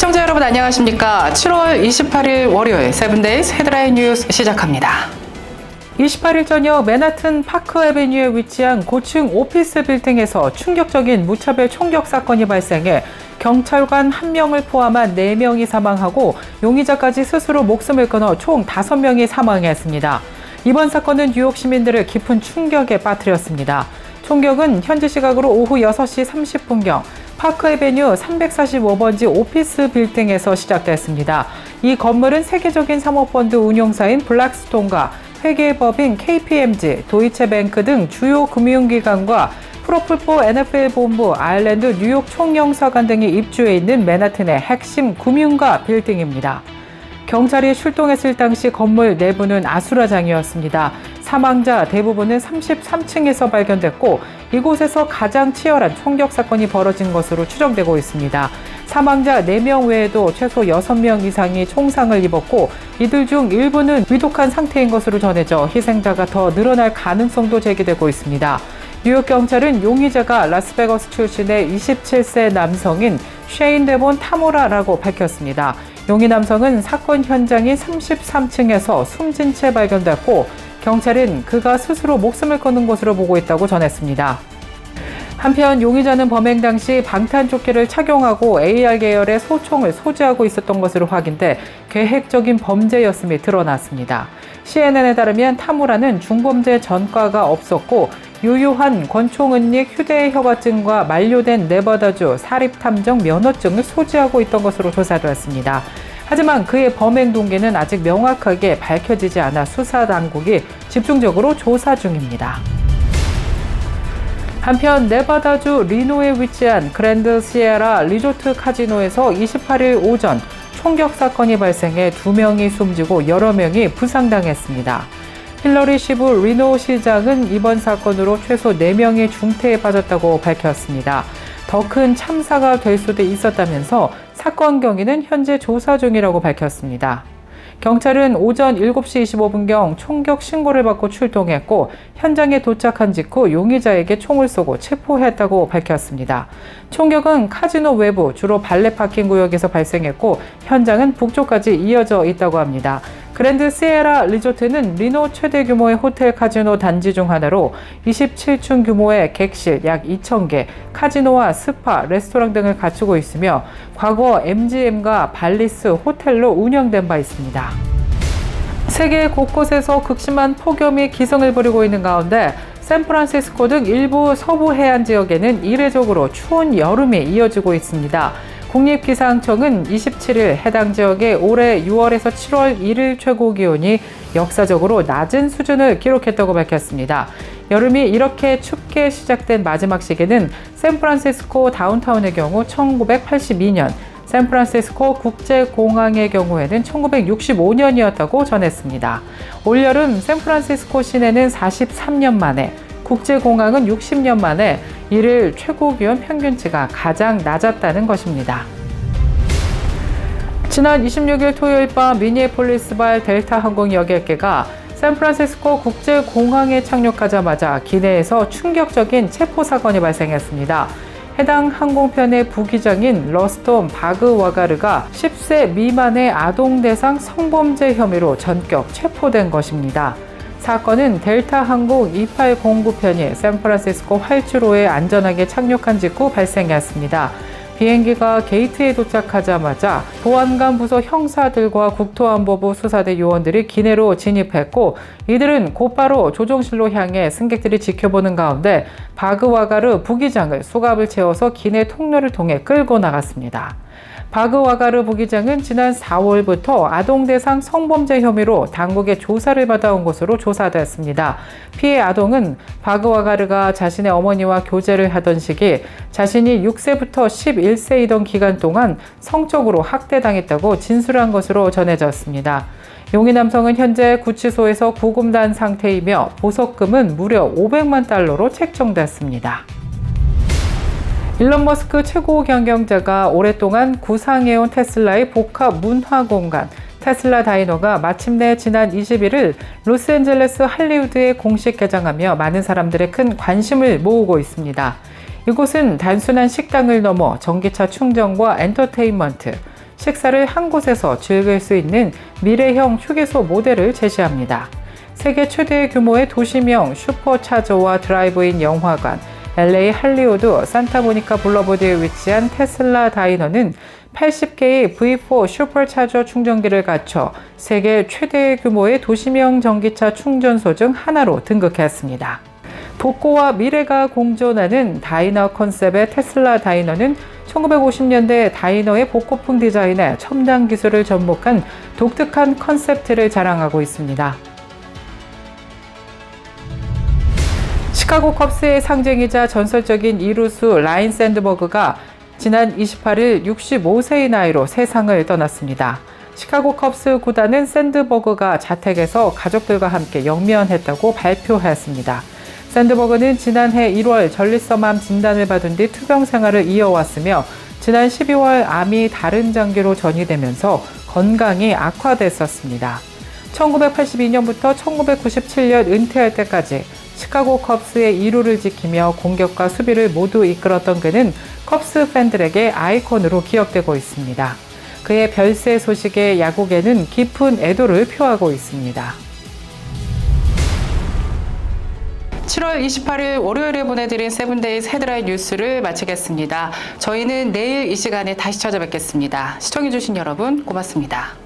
시청자 여러분 안녕하십니까? 7월 28일 월요일 세븐데이즈 헤드라인 뉴스 시작합니다. 28일 저녁 맨하튼 파크 애비뉴에 위치한 고층 오피스 빌딩에서 충격적인 무차별 총격 사건이 발생해 경찰관 1명을 포함한 4명이 사망하고 용의자까지 스스로 목숨을 끊어 총 5명이 사망했습니다. 이번 사건은 뉴욕 시민들을 깊은 충격에 빠뜨렸습니다. 총격은 현지 시각으로 오후 6시 30분경 파크 애비뉴 345번지 오피스 빌딩에서 시작됐습니다. 이 건물은 세계적인 사모펀드 운용사인 블랙스톤과 회계법인 KPMG, 도이체뱅크 등 주요 금융기관과 프로풋볼 NFL 본부, 아일랜드 뉴욕 총영사관 등이 입주해 있는 맨하튼의 핵심 금융가 빌딩입니다. 경찰이 출동했을 당시 건물 내부는 아수라장이었습니다. 사망자 대부분은 33층에서 발견됐고 이곳에서 가장 치열한 총격 사건이 벌어진 것으로 추정되고 있습니다. 사망자 4명 외에도 최소 6명 이상이 총상을 입었고 이들 중 일부는 위독한 상태인 것으로 전해져 희생자가 더 늘어날 가능성도 제기되고 있습니다. 뉴욕 경찰은 용의자가 라스베거스 출신의 27세 남성인 쉐인 데본 타모라라고 밝혔습니다. 용의 남성은 사건 현장인 33층에서 숨진 채 발견됐고 경찰은 그가 스스로 목숨을 끊은 것으로 보고 있다고 전했습니다. 한편 용의자는 범행 당시 방탄조끼를 착용하고 AR 계열의 소총을 소지하고 있었던 것으로 확인돼 계획적인 범죄였음이 드러났습니다. CNN에 따르면 타무라는 중범죄 전과가 없었고 유효한 권총은닉 휴대 허가증과 만료된 네바다주 사립탐정 면허증을 소지하고 있던 것으로 조사되었습니다. 하지만 그의 범행 동기는 아직 명확하게 밝혀지지 않아 수사당국이 집중적으로 조사 중입니다. 한편 네바다주 리노에 위치한 그랜드 시에라 리조트 카지노에서 28일 오전 총격 사건이 발생해 2명이 숨지고 여러 명이 부상당했습니다. 힐러리 시부 리노 시장은 이번 사건으로 최소 4명이 중태에 빠졌다고 밝혔습니다. 더 큰 참사가 될 수도 있었다면서 사건 경위는 현재 조사 중이라고 밝혔습니다. 경찰은 오전 7시 25분경 총격 신고를 받고 출동했고 현장에 도착한 직후 용의자에게 총을 쏘고 체포했다고 밝혔습니다. 총격은 카지노 외부 주로 발레 파킹 구역에서 발생했고 현장은 북쪽까지 이어져 있다고 합니다. 그랜드 시에라 리조트는 리노 최대 규모의 호텔 카지노 단지 중 하나로 27층 규모의 객실 약 2,000개, 카지노와 스파, 레스토랑 등을 갖추고 있으며 과거 MGM과 발리스 호텔로 운영된 바 있습니다. 세계 곳곳에서 극심한 폭염이 기승을 부리고 있는 가운데 샌프란시스코 등 일부 서부 해안 지역에는 이례적으로 추운 여름이 이어지고 있습니다. 국립기상청은 27일 해당 지역의 올해 6월에서 7월 1일 최고 기온이 역사적으로 낮은 수준을 기록했다고 밝혔습니다. 여름이 이렇게 춥게 시작된 마지막 시기는 샌프란시스코 다운타운의 경우 1982년, 샌프란시스코 국제공항의 경우에는 1965년이었다고 전했습니다. 올여름 샌프란시스코 시내는 43년 만에, 국제공항은 60년 만에 이를 최고 기온 평균치가 가장 낮았다는 것입니다. 지난 26일 토요일 밤 미니애폴리스발 델타 항공 여객기가 샌프란시스코 국제공항에 착륙하자마자 기내에서 충격적인 체포 사건이 발생했습니다. 해당 항공편의 부기장인 러스톤 바그와가르가 10세 미만의 아동 대상 성범죄 혐의로 전격 체포된 것입니다. 사건은 델타 항공 2809편이 샌프란시스코 활주로에 안전하게 착륙한 직후 발생했습니다. 비행기가 게이트에 도착하자마자 보안관 부서 형사들과 국토안보부 수사대 요원들이 기내로 진입했고 이들은 곧바로 조종실로 향해 승객들이 지켜보는 가운데 바그와가르 부기장을 수갑을 채워서 기내 통로를 통해 끌고 나갔습니다. 바그와가르 부기장은 지난 4월부터 아동 대상 성범죄 혐의로 당국의 조사를 받아온 것으로 조사됐습니다. 피해 아동은 바그와가르가 자신의 어머니와 교제를 하던 시기 자신이 6세부터 11세이던 기간 동안 성적으로 학대당했다고 진술한 것으로 전해졌습니다. 용의 남성은 현재 구치소에서 구금된 상태이며 보석금은 무려 500만 달러로 책정됐습니다. 일론 머스크 최고 경영자가 오랫동안 구상해온 테슬라의 복합 문화 공간 테슬라 다이너가 마침내 지난 21일 로스앤젤레스 할리우드에 공식 개장하며 많은 사람들의 큰 관심을 모으고 있습니다. 이곳은 단순한 식당을 넘어 전기차 충전과 엔터테인먼트, 식사를 한 곳에서 즐길 수 있는 미래형 휴게소 모델을 제시합니다. 세계 최대 규모의 도시명 슈퍼차저와 드라이브인 영화관, LA 할리우드 산타모니카 블러보드에 위치한 테슬라 다이너는 80개의 V4 슈퍼차저 충전기를 갖춰 세계 최대 규모의 도시명 전기차 충전소 중 하나로 등극했습니다. 복고와 미래가 공존하는 다이너 컨셉의 테슬라 다이너는 1950년대 다이너의 복고풍 디자인에 첨단 기술을 접목한 독특한 컨셉트를 자랑하고 있습니다. 시카고 컵스의 상징이자 전설적인 이루수 라인 샌드버그가 지난 28일 65세의 나이로 세상을 떠났습니다. 시카고 컵스 구단은 샌드버그가 자택에서 가족들과 함께 영면했다고 발표했습니다. 샌드버그는 지난해 1월 전립선암 진단을 받은 뒤 투병 생활을 이어왔으며 지난 12월 암이 다른 장기로 전이되면서 건강이 악화됐었습니다. 1982년부터 1997년 은퇴할 때까지 시카고 컵스의 이루를 지키며 공격과 수비를 모두 이끌었던 그는 컵스 팬들에게 아이콘으로 기억되고 있습니다. 그의 별세 소식에 야구계는 깊은 애도를 표하고 있습니다. 7월 28일 월요일에 보내드린 세븐데이즈 헤드라인 뉴스를 마치겠습니다. 저희는 내일 이 시간에 다시 찾아뵙겠습니다. 시청해주신 여러분 고맙습니다.